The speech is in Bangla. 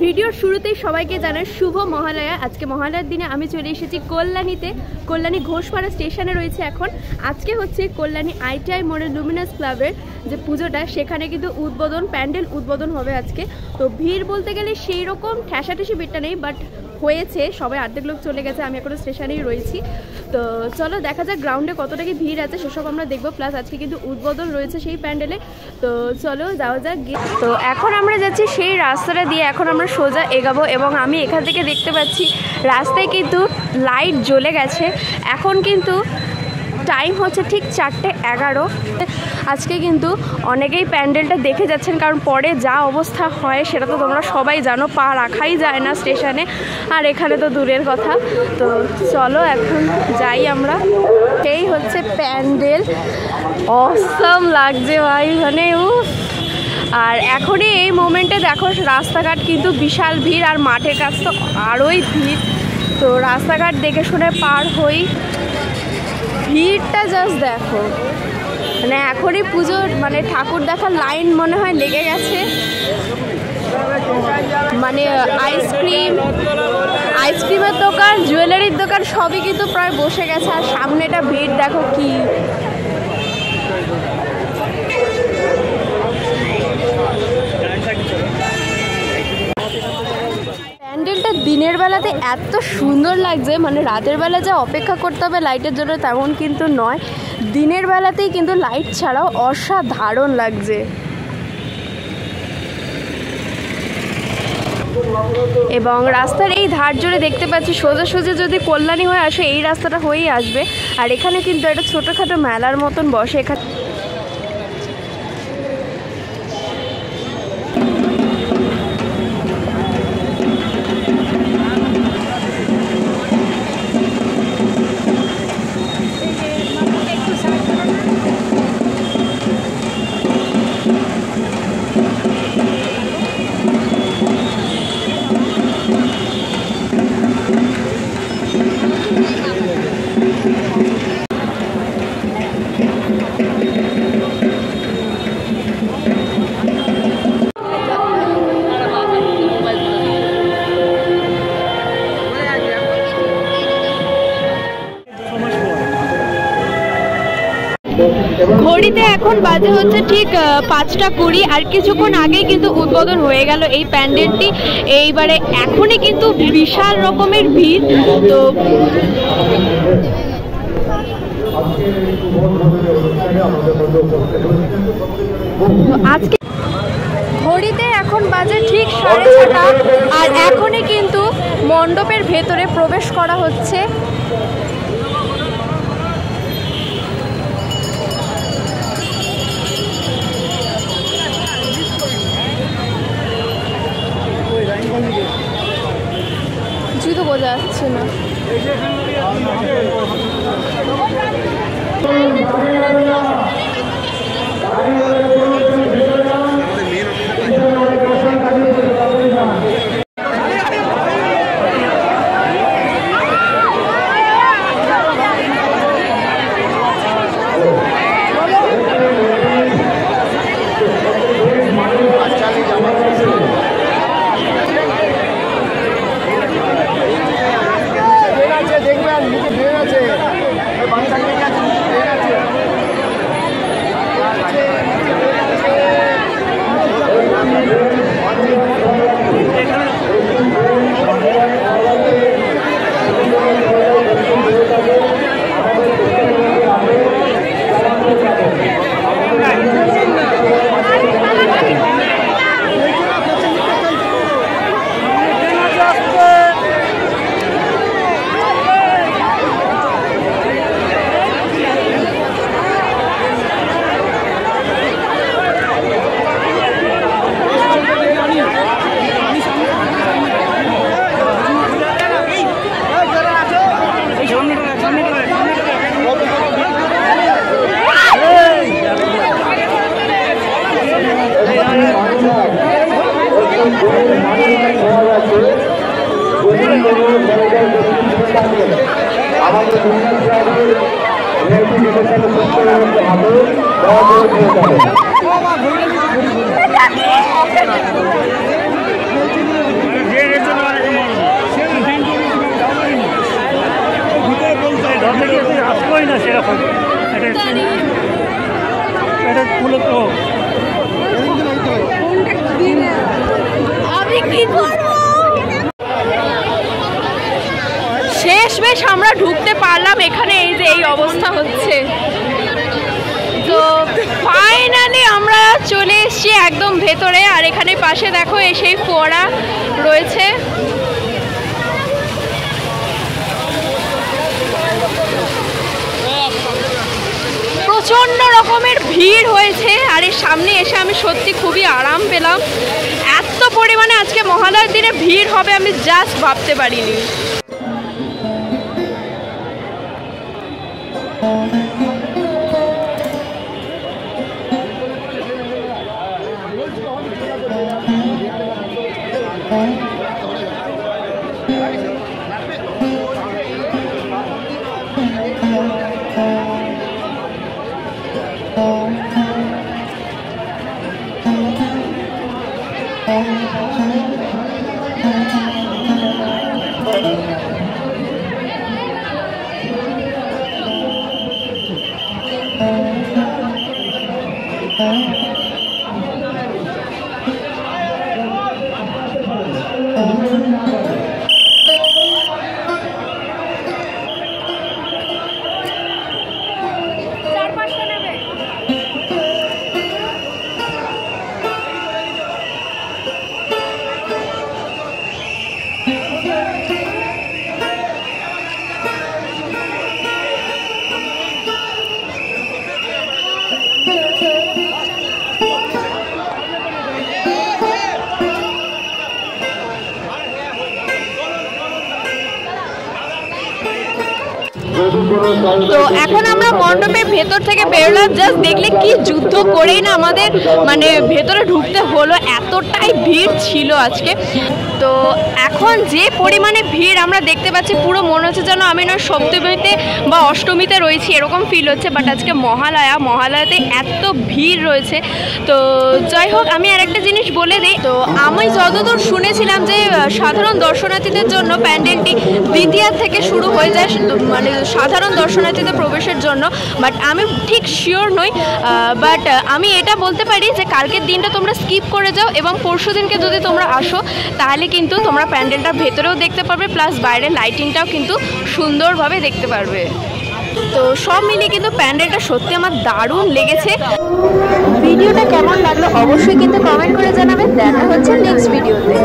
ভিডিওর শুরুতেই সবাইকে জানাই শুভ মহালয়া। আজকে মহালয়ার দিনে আমি চলে এসেছি কল্যাণীতে। কল্যাণী ঘোষপাড়া স্টেশনে রয়েছে এখন। আজকে হচ্ছে কল্যাণী ITI মোড়ের লুমিনাস ক্লাবের যে পুজোটা, সেখানে কিন্তু উদ্বোধন, প্যান্ডেল উদ্বোধন হবে আজকে। তো ভিড় বলতে গেলে সেই রকম ঠেসাঠেসি ভিড়টা নেই, বাট হয়েছে, সবাই অর্ধেক লোক চলে গেছে, আমি এখনো স্টেশনেই রয়েছি। তো চলো দেখা যাক গ্রাউন্ডে কতটা কি ভিড় আছে, সেসব আমরা দেখবো। প্লাস আজকে কিন্তু উদ্বোধন রয়েছে সেই প্যান্ডেলে, তো চলো যাওয়া যাক। তো এখন আমরা যাচ্ছি সেই রাস্তাটা দিয়ে, এখন আমরা সোজা এগাবো। এবং আমি এখান থেকে দেখতে পাচ্ছি রাস্তায় কিন্তু লাইট জ্বলে গেছে। এখন কিন্তু টাইম হচ্ছে ঠিক 4:11। আজকে কিন্তু অনেকেই প্যান্ডেলটা দেখে যাচ্ছেন, কারণ পরে যা অবস্থা হয় সেটা তো তোমরা সবাই জানো, পা রাখাই যায় না স্টেশনে, আর এখানে তো দূরের কথা। তো চলো এখন যাই আমরা। এই হচ্ছে প্যান্ডেল, অসাম লাগছে ভাই, মানে আর এখনই এই মোমেন্টে দেখো রাস্তাঘাট কিন্তু বিশাল ভিড়, আর মাঠের কাছ তো আরোই ভিড়। তো রাস্তাঘাট দেখে শুনে পার হই। ভিড়টা জাস্ট দেখো, মানে এখনই পুজোর মানে ঠাকুর দেখার লাইন মনে হয় লেগে গেছে। মানে আইসক্রিমের দোকান, জুয়েলারির দোকান সবই কিন্তু প্রায় বসে গেছে। আর সামনেটা ভিড় দেখো কি। প্যান্ডেলটা দিনের বেলাতে এত সুন্দর লাগছে, মানে রাতের বেলা যা অপেক্ষা করতে হবে লাইটের জন্য তেমন কিন্তু নয়, দিনের বেলাতেই কিন্তু লাইট ছাড়াও অসাধারণ লাগছে। এবং রাস্তার এই ধার জুড়ে দেখতে পাচ্ছি সোজা যদি কল্যাণী হয়ে আসে এই রাস্তাটা হয়েই আসবে। আর এখানে কিন্তু একটা ছোটোখাটো মেলার মতন বসে। এখানে ঘড়িতে এখন বাজে হচ্ছে ঠিক 5:20। আর কিছুক্ষণ আগেই কিন্তু উদ্বোধন হয়ে গেল এই প্যান্ডেলটি। এইবারে এখনই কিন্তু বিশাল রকমের ভিড়। তো আজকে ঘড়িতে এখন বাজে ঠিক 6:30, আর এখনই কিন্তু মণ্ডপের ভেতরে প্রবেশ করা হচ্ছে। কিছুই তো বোঝা যাচ্ছে না। সেরকম এটা মূলত আমি কি করব? শেষমেশ আমরা ঢুকতে পারলাম এখানে। এই যে এই অবস্থা হচ্ছে, তো ফাইনালি আমরা চলে এসেছি একদম ভেতরে। আর এখানে পাশে দেখো সেই ফোয়ারা রয়েছে। প্রচণ্ড রকমের ভিড় হয়েছে, আর এর সামনে এসে আমি সত্যি খুবই আরাম পেলাম। এত পরিমাণে আজকে মহালয়ার দিনে ভিড় হবে আমি জাস্ট ভাবতে পারিনি। তো এখন আমরা মণ্ডপের ভেতর থেকে বেরোলাম। জাস্ট দেখলে কি যুদ্ধ করেই না আমাদের মানে ভেতরে ঢুকতে হলো, এতটাই ভিড় ছিল আজকে। তো এখন যে পরিমাণে ভিড় আমরা দেখতে পাচ্ছি, পুরো মনে হচ্ছে যেন আমি না সপ্তমীতে বা অষ্টমীতে রয়েছি এরকম ফিল হচ্ছে। বাট আজকে মহালয়াতে এত ভিড় রয়েছে। তো যাই হোক, আমি আরেকটা জিনিস বলে দিই। তো আমি যতদূর শুনেছিলাম যে সাধারণ দর্শনার্থীদের জন্য প্যান্ডেলটি দ্বিতীয়া থেকে শুরু হয়ে যায়, মানে সাধারণ দর্শনার্থীদের প্রবেশের জন্য। বাট আমি ঠিক শিওর নই। বাট আমি এটা বলতে পারি যে কালকের দিনটা তোমরা স্কিপ করে যাও এবং পরশু দিনকে যদি তোমরা আসো তাহলে কিন্তু তোমরা প্যান্ডেলটা ভেতরেও দেখতে পারবে, প্লাস বাইরের লাইটিংটাও কিন্তু সুন্দরভাবে দেখতে পারবে। তো সব মিলিয়ে কিন্তু প্যান্ডেলটা সত্যি আমার দারুণ লেগেছে। ভিডিওটা কেমন লাগলো অবশ্যই কিন্তু কমেন্ট করে জানাবেন। দেখা হচ্ছে নেক্সট ভিডিওতে।